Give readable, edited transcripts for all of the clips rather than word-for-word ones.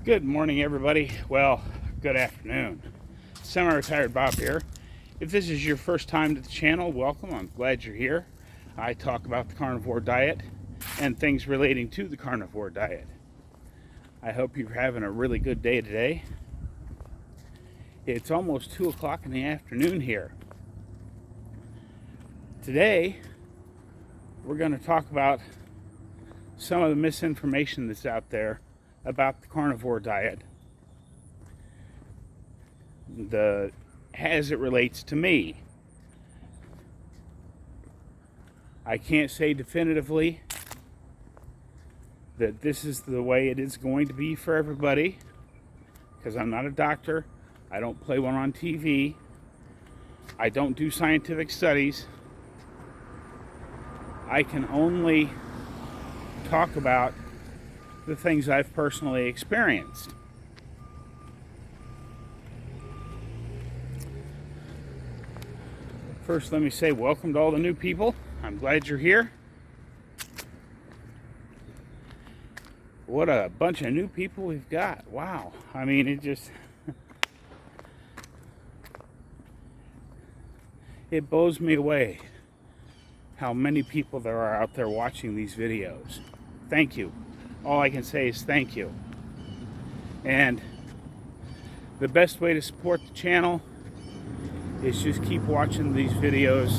Good morning, everybody. Well, good afternoon. Semi-retired Bob here. If this is your first time to the channel, welcome. I'm glad you're here. I talk about the carnivore diet and things relating to the carnivore diet. I hope you're having a really good day today. It's almost 2 o'clock in the afternoon here. Today, we're going to talk about some of the misinformation that's out there about the carnivore diet as it relates to me. I can't say definitively that this is the way it is going to be for everybody, because I'm not a doctor. I don't play one on TV. I don't do scientific studies. I can only talk about the things I've personally experienced. First, let me say welcome to all the new people. I'm glad you're here. What a bunch of new people we've got. Wow. I mean, it blows me away how many people there are out there watching these videos. Thank you. All I can say is thank you. And the best way to support the channel is just keep watching these videos.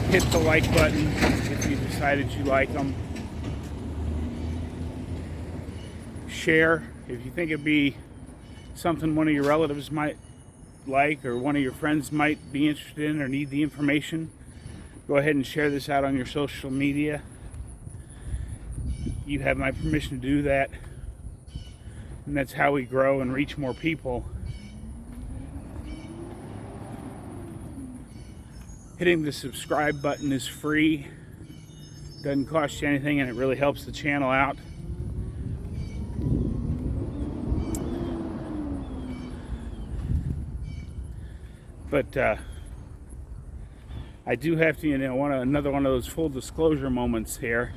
Hit the like button if you decided you like them. Share if you think it'd be something one of your relatives might like or one of your friends might be interested in or need the information. Go ahead and share this out on your social media. You have my permission to do that, and that's how we grow and reach more people. Hitting the subscribe button is free, doesn't cost you anything, and it really helps the channel out. But I do have to, another one of those full disclosure moments here.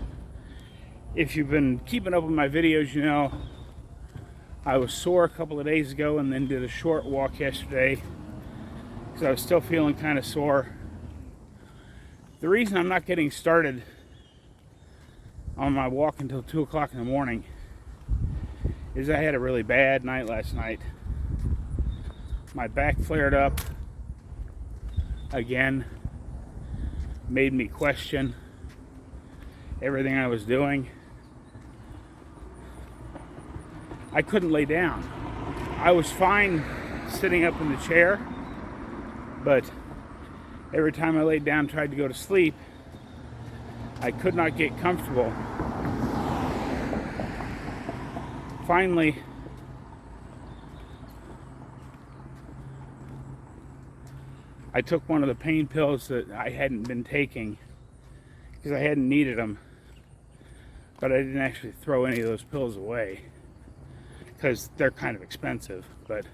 If you've been keeping up with my videos, you know I was sore a couple of days ago and then did a short walk yesterday because I was still feeling kind of sore. The reason I'm not getting started on my walk until 2 o'clock in the morning is I had a really bad night last night. My back flared up again, made me question everything I was doing. I couldn't lay down. I was fine sitting up in the chair, but every time I laid down and tried to go to sleep, I could not get comfortable. Finally, I took one of the pain pills that I hadn't been taking because I hadn't needed them, but I didn't actually throw any of those pills away because they're kind of expensive. But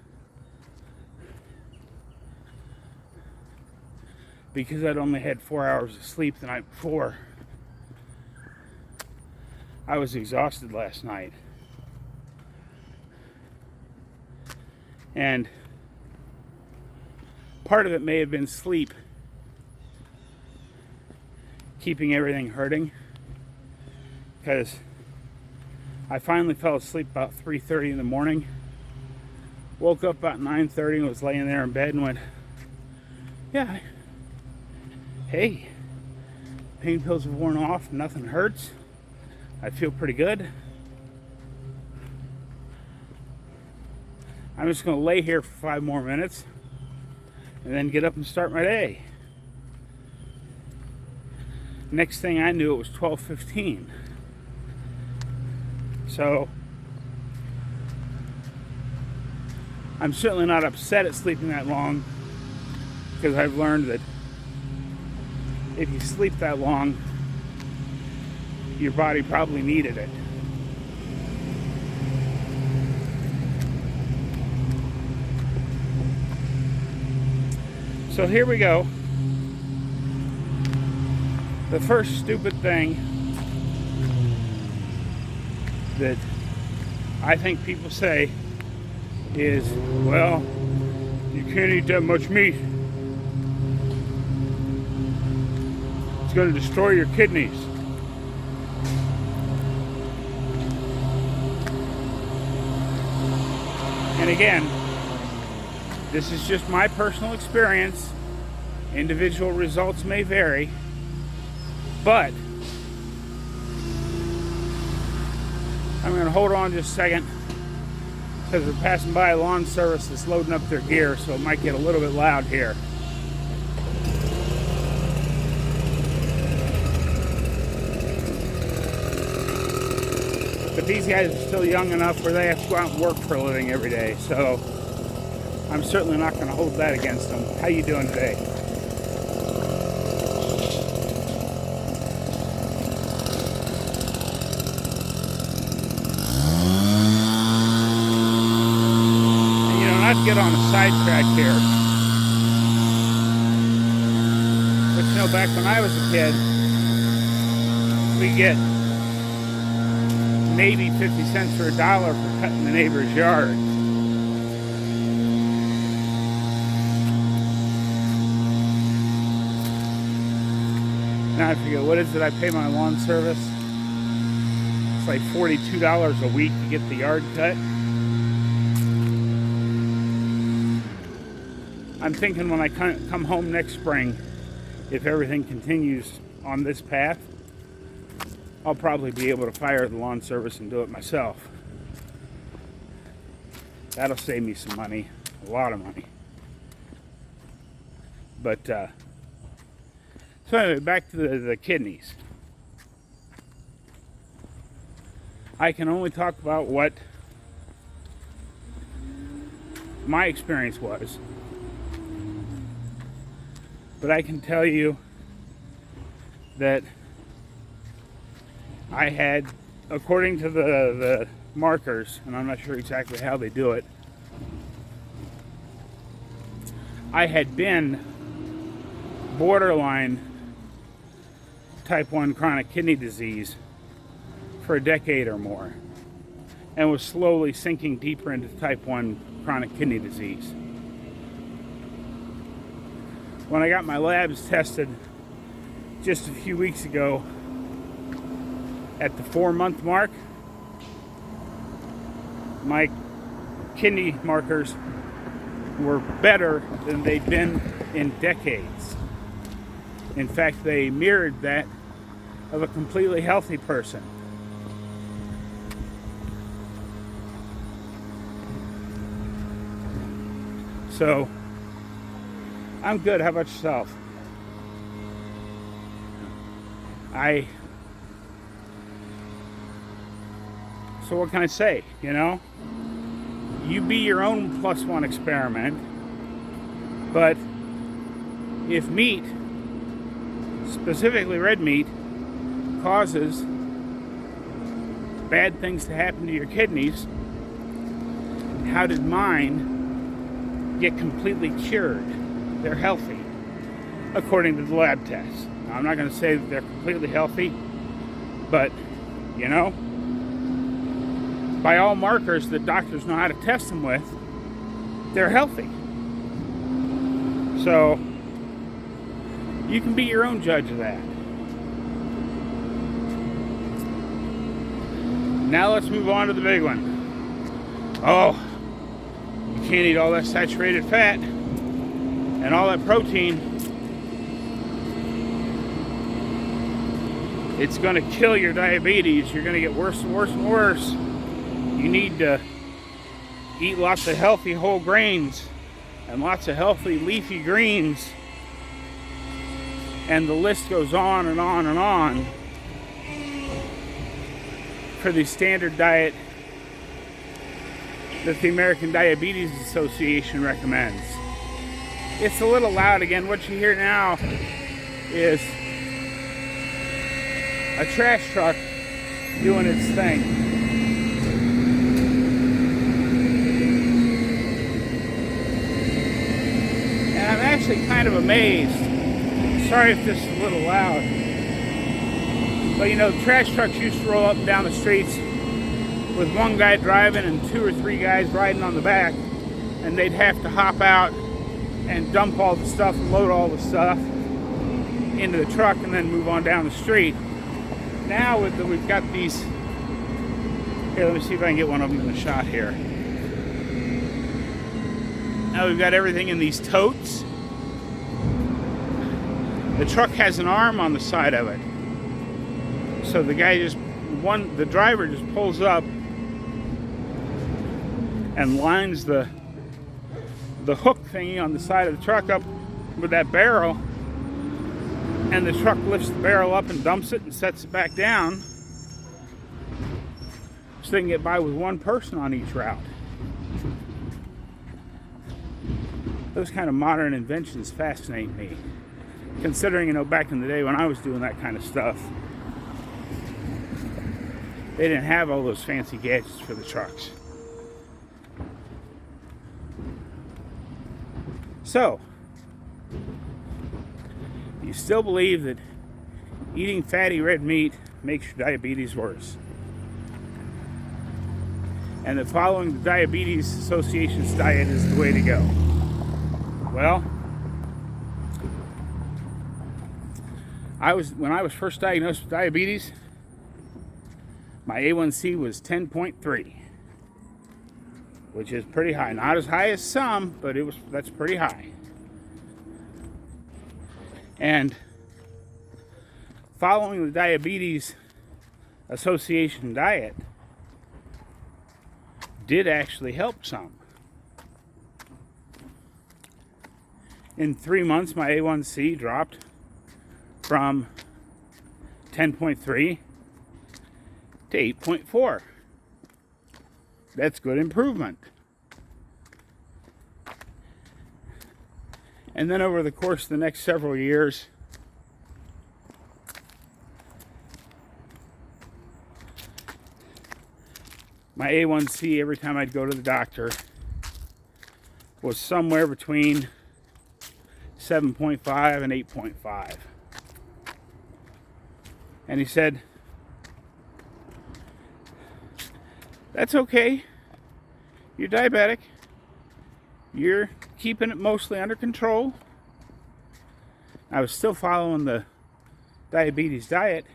because I'd only had 4 hours of sleep the night before, I was exhausted last night. And part of it may have been sleep keeping everything hurting, because I finally fell asleep about 3:30 in the morning, woke up about 9:30 and was laying there in bed and went, yeah, hey, pain pills have worn off, nothing hurts, I feel pretty good. I'm just going to lay here for 5 more minutes and then get up and start my day. Next thing I knew, it was 12:15. So I'm certainly not upset at sleeping that long, because I've learned that if you sleep that long, your body probably needed it. So here we go. The first stupid thing that I think people say is, well, you can't eat that much meat. It's going to destroy your kidneys. And again, this is just my personal experience. Individual results may vary, but I'm going to hold on just a second because we're passing by a lawn service that's loading up their gear, so it might get a little bit loud here. But these guys are still young enough where they have to go out and work for a living every day, so I'm certainly not going to hold that against them. How you doing today? And, you know, not to get on a sidetrack here, but you know, back when I was a kid, we get maybe 50 cents or $1 for cutting the neighbor's yard. Now I forget, what is it I pay my lawn service? It's like $42 a week to get the yard cut. I'm thinking when I come home next spring, if everything continues on this path, I'll probably be able to fire the lawn service and do it myself. That'll save me some money, a lot of money. But, so anyway, back to the kidneys. I can only talk about what my experience was. But I can tell you that I had, according to the markers, and I'm not sure exactly how they do it, I had been borderline type 1 chronic kidney disease for a decade or more, and was slowly sinking deeper into type 1 chronic kidney disease. When I got my labs tested just a few weeks ago, at the 4-month mark, my kidney markers were better than they'd been in decades. In fact, they mirrored that of a completely healthy person. So, I'm good. How about yourself? So what can I say, you know? You be your own +1 experiment, but if meat, specifically red meat, causes bad things to happen to your kidneys, how did mine get completely cured? They're healthy, according to the lab tests. Now, I'm not going to say that they're completely healthy, but, you know, by all markers that doctors know how to test them with, they're healthy. So, you can be your own judge of that. Now let's move on to the big one. Oh, you can't eat all that saturated fat and all that protein. It's going to kill your diabetes. You're going to get worse and worse and worse. You need to eat lots of healthy whole grains and lots of healthy leafy greens. And the list goes on and on and on for the standard diet that the American Diabetes Association recommends. It's a little loud again. What you hear now is a trash truck doing its thing. And I'm actually kind of amazed. Sorry if this is a little loud. But you know, trash trucks used to roll up and down the streets with one guy driving and 2 or 3 guys riding on the back, and they'd have to hop out and dump all the stuff and load all the stuff into the truck and then move on down the street. Now we've got these, here, let me see if I can get one of them in the shot here. Now we've got everything in these totes. The truck has an arm on the side of it. So the guy the driver just pulls up and lines the hook thingy on the side of the truck up with that barrel, and the truck lifts the barrel up and dumps it and sets it back down so they can get by with one person on each route. Those kind of modern inventions fascinate me, considering, back in the day when I was doing that kind of stuff, they didn't have all those fancy gadgets for the trucks. So, you still believe that eating fatty red meat makes your diabetes worse, and that following the Diabetes Association's diet is the way to go. Well, when I was first diagnosed with diabetes, my A1C was 10.3, which is pretty high. Not as high as some, but that's pretty high. And following the Diabetes Association diet did actually help some. In 3 months, my A1C dropped from 10.3 to 8.4. That's good improvement. And then over the course of the next several years, my A1C, every time I'd go to the doctor, was somewhere between 7.5 and 8.5. And he said, "That's okay. You're diabetic. You're keeping it mostly under control." I was still following the diabetes diet,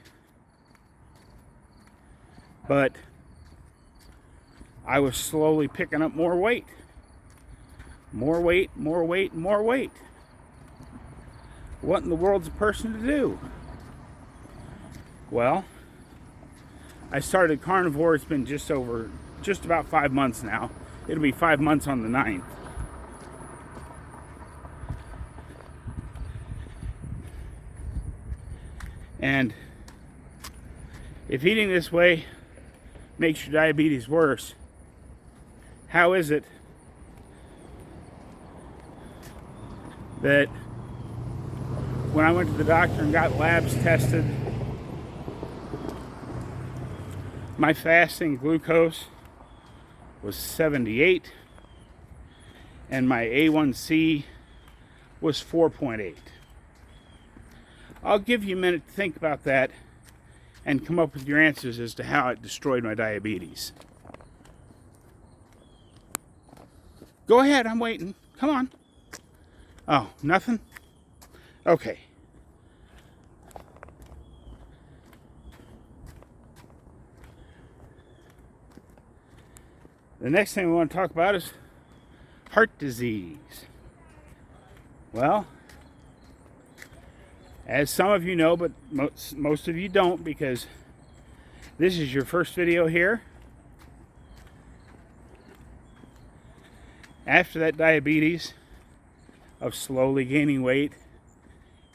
but I was slowly picking up more weight. More weight, more weight, more weight. What in the world's a person to do? Well, I started carnivore. It's been just about 5 months now. It'll be 5 months on the 9th. And if eating this way makes your diabetes worse, how is it that when I went to the doctor and got labs tested, my fasting glucose was 78 and my A1C was 4.8? I'll give you a minute to think about that and come up with your answers as to how it destroyed my diabetes. Go ahead, I'm waiting. Come on. Oh, nothing? Okay. The next thing we want to talk about is heart disease. Well, as some of you know, but most of you don't, because this is your first video here. After that diabetes of slowly gaining weight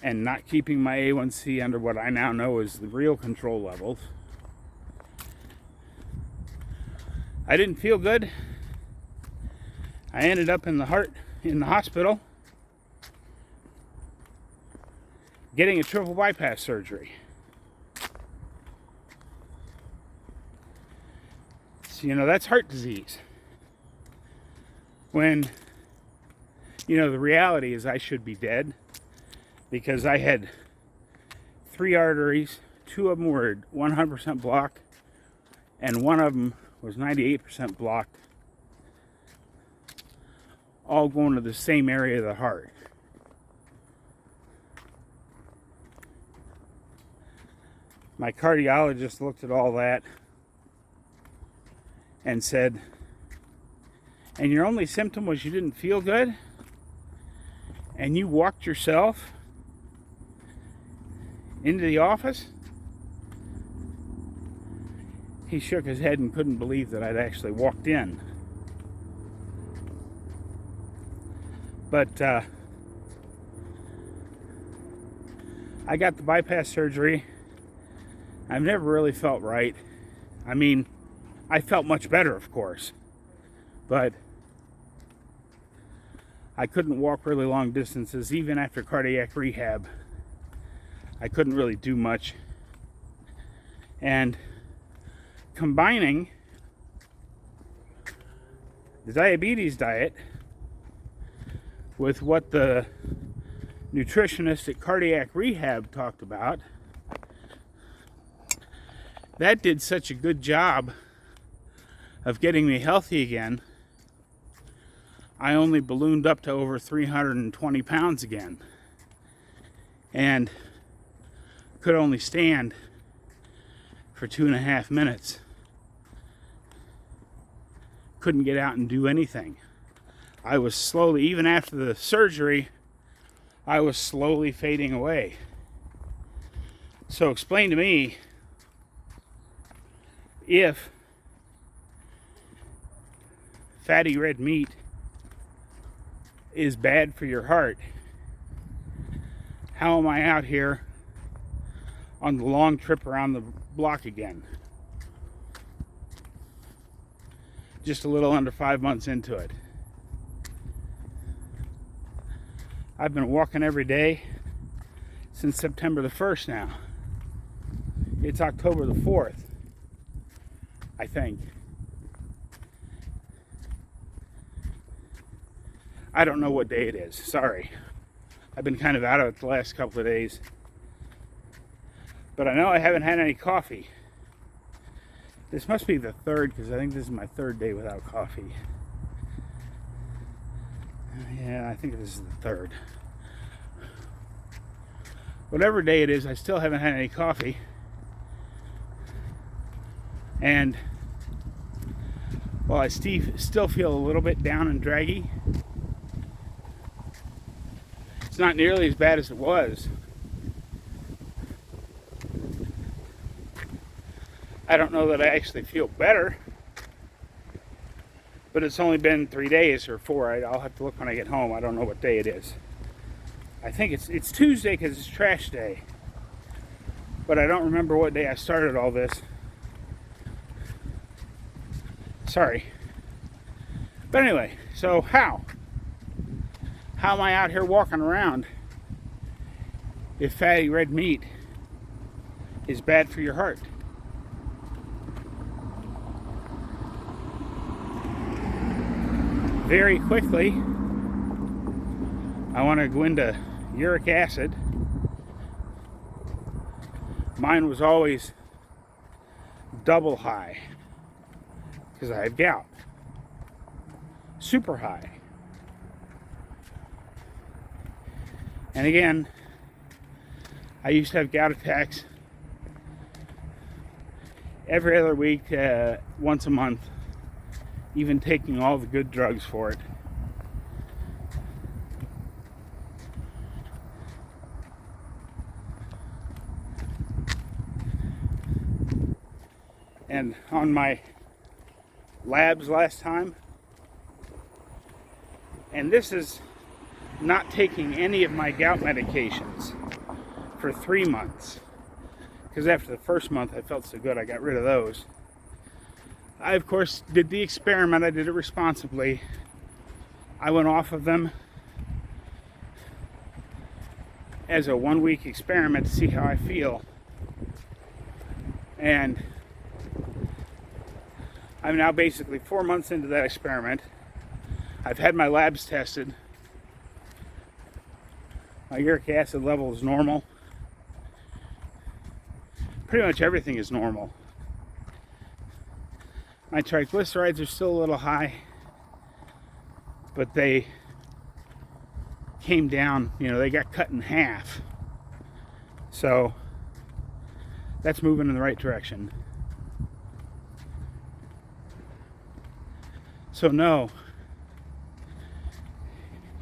and not keeping my A1C under what I now know is the real control levels, I didn't feel good. I ended up in the hospital getting a triple bypass surgery. So, that's heart disease. When, the reality is I should be dead, because I had 3 arteries, 2 of them were 100% blocked, and one of them was 98% blocked, all going to the same area of the heart. My cardiologist looked at all that and said, and your only symptom was you didn't feel good? And you walked yourself into the office? He shook his head and couldn't believe that I'd actually walked in. But I got the bypass surgery. I've never really felt right. I mean, I felt much better, of course, but I couldn't walk really long distances. Even after cardiac rehab, I couldn't really do much. And combining the diabetes diet with what the nutritionist at cardiac rehab talked about, that did such a good job of getting me healthy again. I only ballooned up to over 320 pounds again, and could only stand for 2.5 minutes. Couldn't get out and do anything. I was slowly, even after the surgery, I was slowly fading away. So explain to me, if fatty red meat is bad for your heart, how am I out here on the long trip around the block again? Just a little under 5 months into it. I've been walking every day since September the 1st now. It's October the 4th, I think. I don't know what day it is. Sorry. I've been kind of out of it the last couple of days. But I know I haven't had any coffee. This must be the 3rd, because I think this is my 3rd day without coffee. Yeah, I think this is the 3rd. Whatever day it is, I still haven't had any coffee. And while I still feel a little bit down and draggy, it's not nearly as bad as it was. I don't know that I actually feel better, but it's only been 3 days or 4. I'll have to look when I get home. I don't know what day it is. I think it's Tuesday because it's trash day, but I don't remember what day I started all this. Sorry. But anyway, so how am I out here walking around if fatty red meat is bad for your heart? Very quickly, I want to go into uric acid. Mine was always double high because I have gout. Super high. And again, I used to have gout attacks every other week, once a month, even taking all the good drugs for it. And on my labs last time, and this is not taking any of my gout medications for 3 months, because after the first month I felt so good I got rid of those. I of course did the experiment. I did it responsibly. I went off of them as a 1-week experiment to see how I feel, and I'm now basically 4 months into that experiment. I've had my labs tested. My uric acid level is normal. Pretty much everything is normal. My triglycerides are still a little high, but they came down, they got cut in half. So that's moving in the right direction. So no,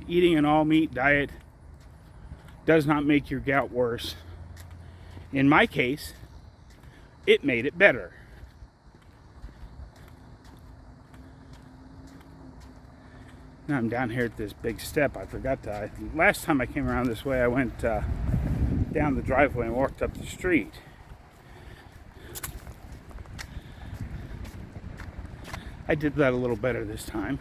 eating an all-meat diet does not make your gout worse. In my case, it made it better. Now I'm down here at this big step. I forgot to. Last time I came around this way, I went down the driveway and walked up the street. I did that a little better this time.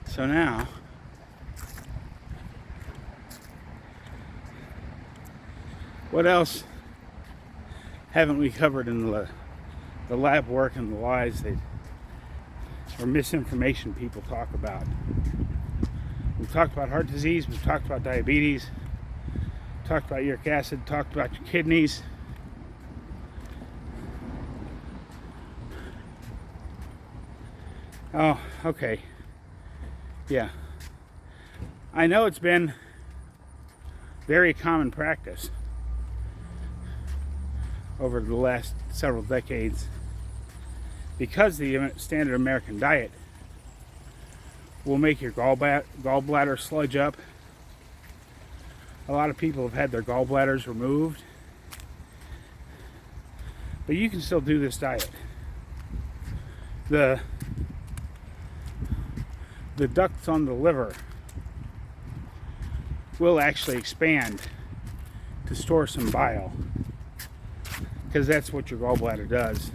So now, what else haven't we covered in the lab work and the lies or misinformation people talk about? We've talked about heart disease, we've talked about diabetes, talked about uric acid, talked about your kidneys. Oh, okay. Yeah. I know it's been very common practice over the last several decades, because the standard American diet will make your gallbladder sludge up. A lot of people have had their gallbladders removed, but you can still do this diet. The ducts on the liver will actually expand to store some bile, because that's what your gallbladder does.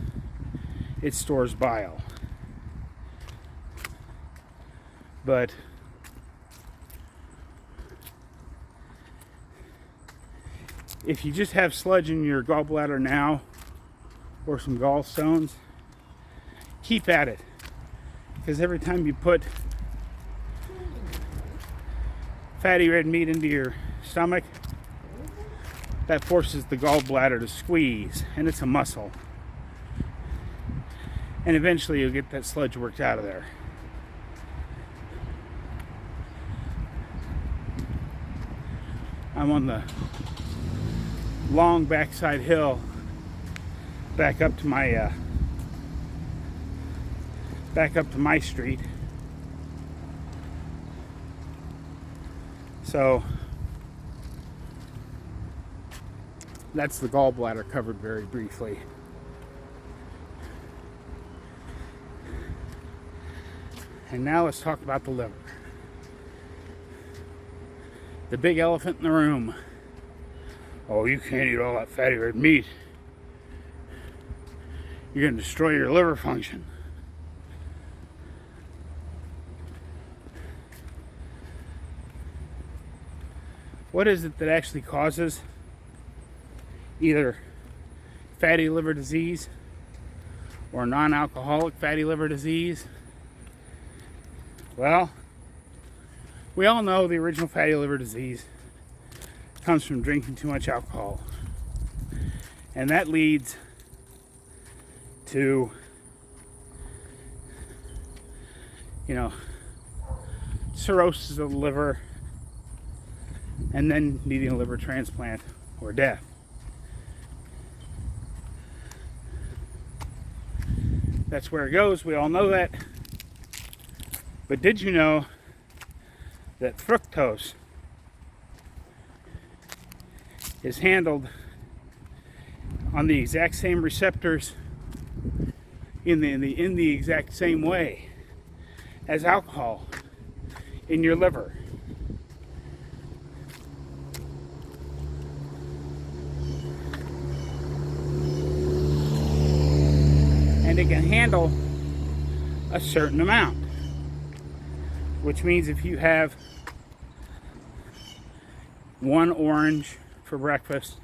It stores bile. But if you just have sludge in your gallbladder now, or some gallstones, keep at it, because every time you put fatty red meat into your stomach, that forces the gallbladder to squeeze, and it's a muscle. And eventually you'll get that sludge worked out of there. I'm on the long backside hill back up to my street. So that's the gallbladder covered very briefly. And now let's talk about the liver. The big elephant in the room. Oh, you can't eat all that fatty red meat. You're going to destroy your liver function. What is it that actually causes either fatty liver disease or non-alcoholic fatty liver disease? Well, we all know the original fatty liver disease comes from drinking too much alcohol. And that leads to, cirrhosis of the liver, and then needing a liver transplant or death. That's where it goes. We all know that. But did you know that fructose is handled on the exact same receptors in the exact same way as alcohol in your liver? And it can handle a certain amount, which means if you have one orange for breakfast,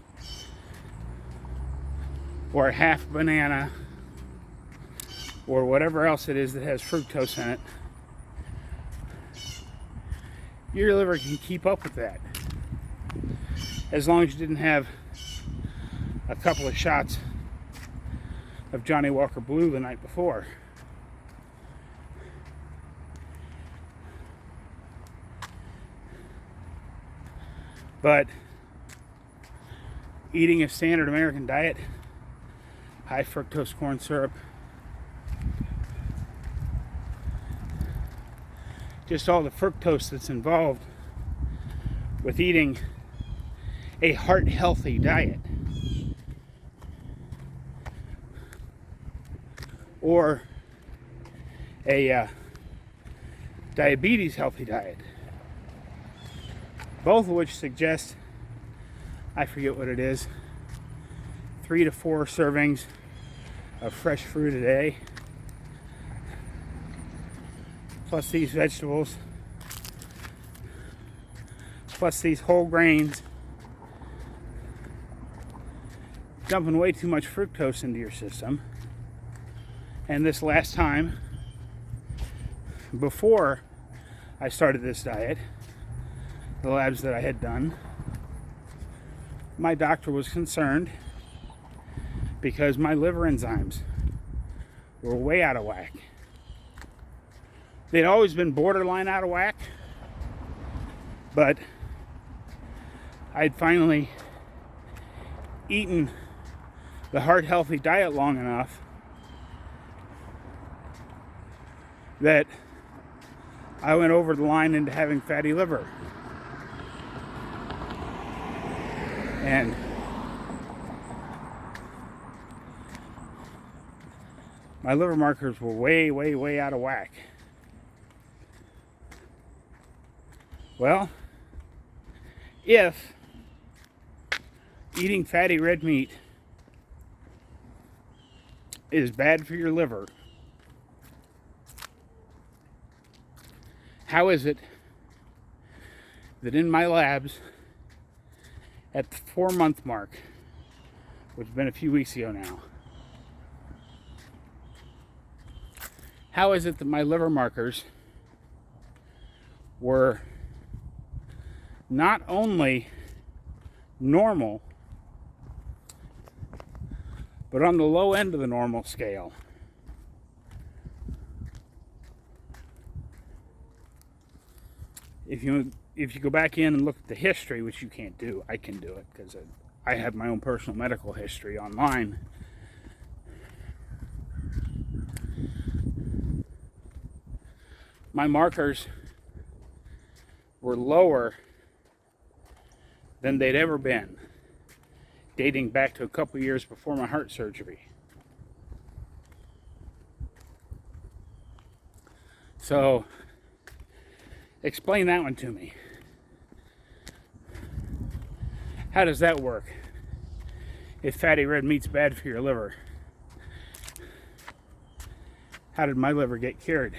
or a half banana, or whatever else it is that has fructose in it, your liver can keep up with that. As long as you didn't have a couple of shots of Johnny Walker Blue the night before. But eating a standard American diet, high fructose corn syrup, just all the fructose that's involved with eating a heart-healthy diet, or a diabetes healthy diet, both of which suggest, I forget what it is, 3 to 4 servings of fresh fruit a day, plus these vegetables, plus these whole grains, dumping way too much fructose into your system. And this last time, before I started this diet, the labs that I had done, my doctor was concerned because my liver enzymes were way out of whack. They'd always been borderline out of whack, but I'd finally eaten the heart-healthy diet long enough that I went over the line into having fatty liver. And my liver markers were way, way, way out of whack. Well, if eating fatty red meat is bad for your liver, how is it that in my labs at the 4-month mark, which has been a few weeks ago now, how is it that my liver markers were not only normal, but on the low end of the normal scale? If you go back in and look at the history, which you can't do, I can do it because I have my own personal medical history online. My markers were lower than they'd ever been, dating back to a couple years before my heart surgery. So, explain that one to me. How does that work? If fatty red meat's bad for your liver, how did my liver get cured?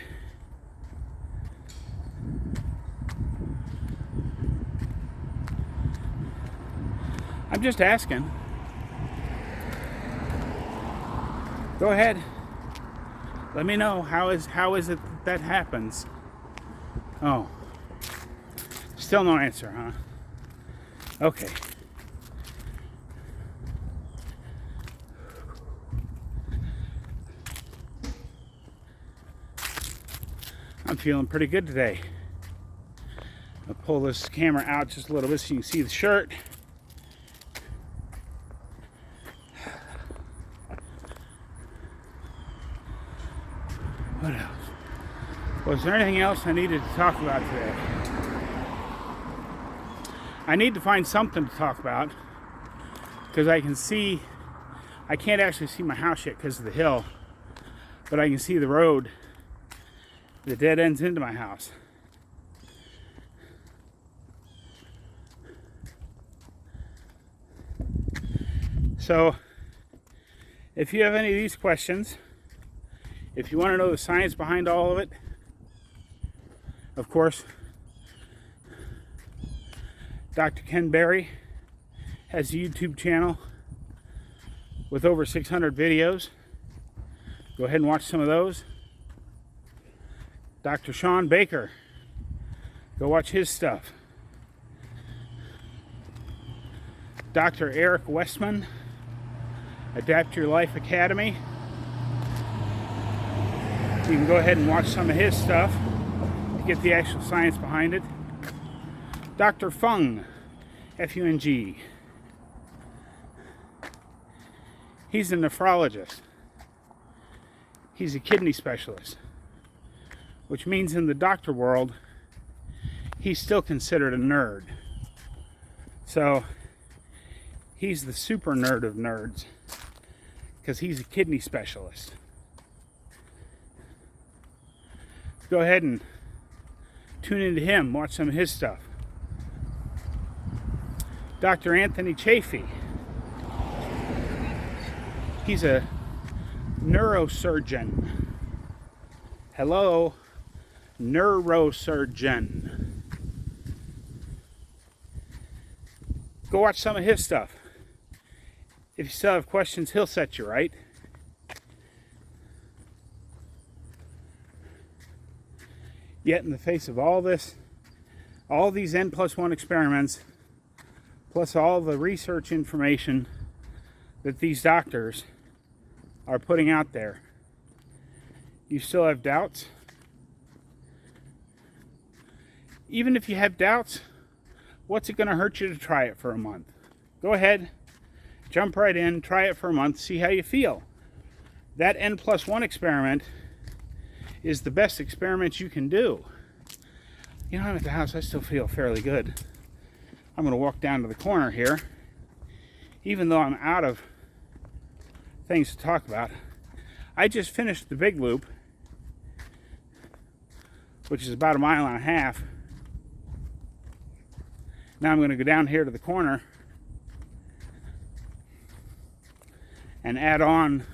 I'm just asking. Go ahead. Let me know how is it that happens. Oh. Still no answer, huh? Okay. I'm feeling pretty good today. I'll pull this camera out just a little bit so you can see the shirt. What else? Was there anything else I needed to talk about today? I need to find something to talk about because I can't actually see my house yet because of the hill, but I can see the road that dead ends into my house. So, if you have any of these questions, if you want to know the science behind all of it, of course, Dr. Ken Berry has a YouTube channel with over 600 videos. Go ahead and watch some of those. Dr. Sean Baker Go watch his stuff. Dr. Eric Westman, Adapt Your Life Academy. You can go ahead and watch some of his stuff to get the actual science behind it. Dr. Fung, F-U-N-G. He's a nephrologist. He's a kidney specialist, which means in the doctor world, he's still considered a nerd. So, he's the super nerd of nerds, because he's a kidney specialist. Go ahead and tune into him, watch some of his stuff. Dr. Anthony Chafee. He's a neurosurgeon. Hello, neurosurgeon. Go watch some of his stuff. If you still have questions, he'll set you right. Yet in the face of all this, all these N+1 experiments, plus all the research information that these doctors are putting out there, you still have doubts? Even if you have doubts, what's it going to hurt you to try it for a month? Go ahead, jump right in, try it for a month, see how you feel. That N+1 experiment is the best experiment you can do. You know, I'm at the house, I still feel fairly good. I'm going to walk down to the corner here. Even though I'm out of things to talk about, I just finished the big loop, which is about 1.5 miles. Now I'm going to go down here to the corner and add on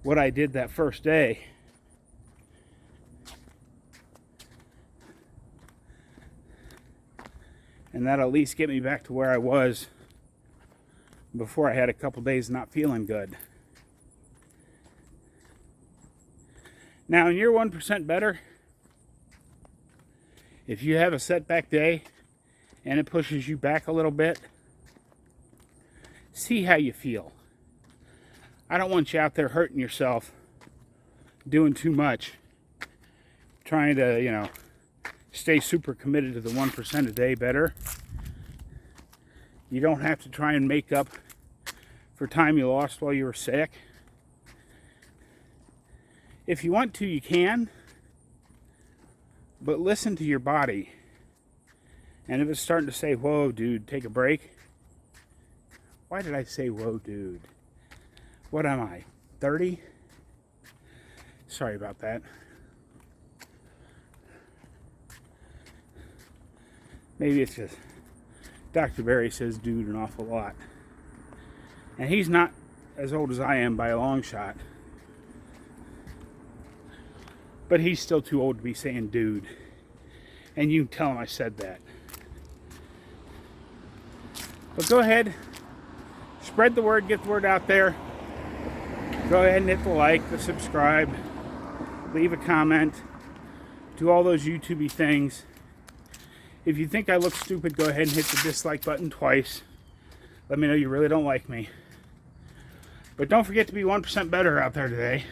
what I did that first day. And that'll at least get me back to where I was before I had a couple days not feeling good. Now, in your 1% better, if you have a setback day and it pushes you back a little bit, see how you feel. I don't want you out there hurting yourself, doing too much, trying to, stay super committed to the 1% a day better. You don't have to try and make up for time you lost while you were sick. If you want to, you can, but listen to your body. And if it's starting to say, whoa, dude, take a break. Why did I say, whoa, dude? What am I, 30? Sorry about that. Maybe it's just Dr. Berry says dude an awful lot. And he's not as old as I am by a long shot. But he's still too old to be saying dude. And you can tell him I said that. But go ahead, spread the word, get the word out there. Go ahead and hit the like, the subscribe, leave a comment, do all those YouTubey things. If you think I look stupid, go ahead and hit the dislike button twice. Let me know you really don't like me. But don't forget to be 1% better out there today.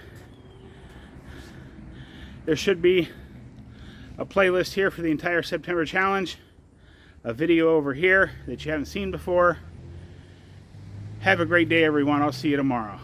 There should be a playlist here for the entire September challenge. A video over here that you haven't seen before. Have a great day, everyone. I'll see you tomorrow.